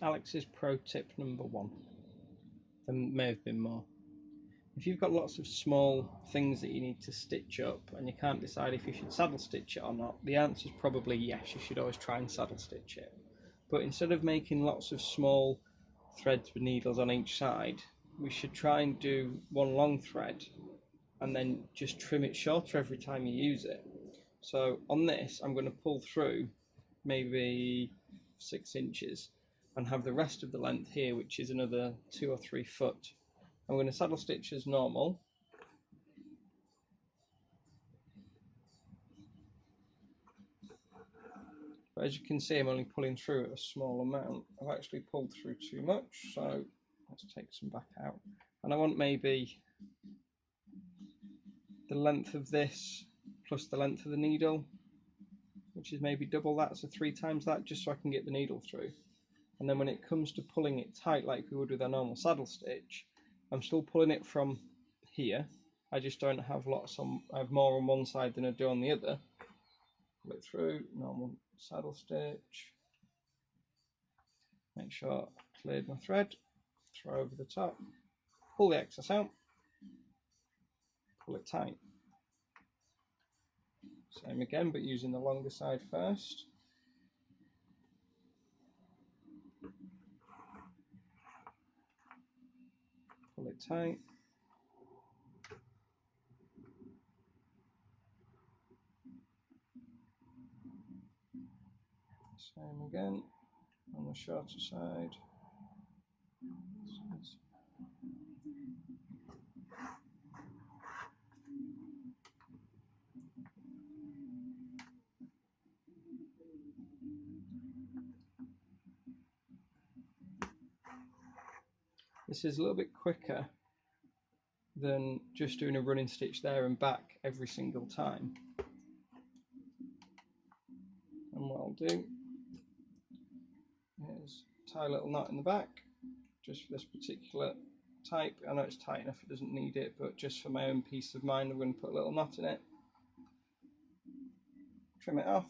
Alex's pro tip number 1. There may have been more. If you've got lots of small things that you need to stitch up and you can't decide if you should saddle stitch it or not, the answer is probably yes, you should always try and saddle stitch it. But instead of making lots of small threads with needles on each side, we should try and do one long thread and then just trim it shorter every time you use it. So on this, I'm going to pull through maybe 6 inches and have the rest of the length here, which is another 2 or 3 foot. I'm going to saddle stitch as normal. But as you can see, I'm only pulling through a small amount. I've actually pulled through too much, so let's take some back out. And I want maybe the length of this plus the length of the needle, which is maybe double that, so 3 times that, just so I can get the needle through. And then when it comes to pulling it tight like we would with a normal saddle stitch, I'm still pulling it from here. I just don't have lots on, I have more on one side than I do on the other. Pull it through, normal saddle stitch. Make sure I've cleared my thread, throw over the top, pull the excess out, pull it tight. Same again, but using the longer side first. Pull it tight. Same again on the shorter side. This is a little bit quicker than just doing a running stitch there and back every single time. And what I'll do is tie a little knot in the back, just for this particular type. I know it's tight enough, it doesn't need it, but just for my own peace of mind, I'm going to put a little knot in it, trim it off.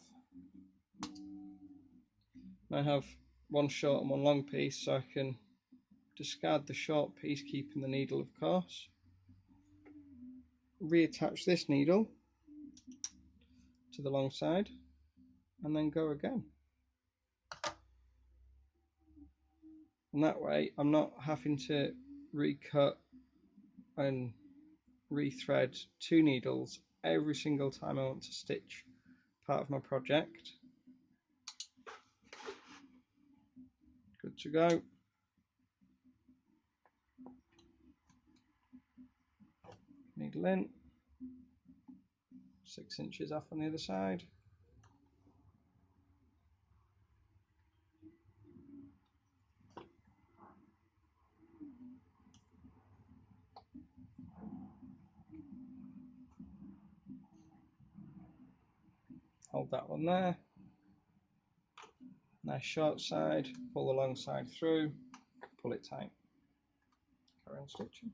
And I have one short and one long piece, so I can discard the short piece, keeping the needle, of course. Reattach this needle to the long side, and then go again. And that way I'm not having to recut and rethread 2 needles every single time I want to stitch part of my project. Good to go. Needle in, 6 inches off on the other side. Hold that one there. Nice short side, pull the long side through, pull it tight. Carry on stitching.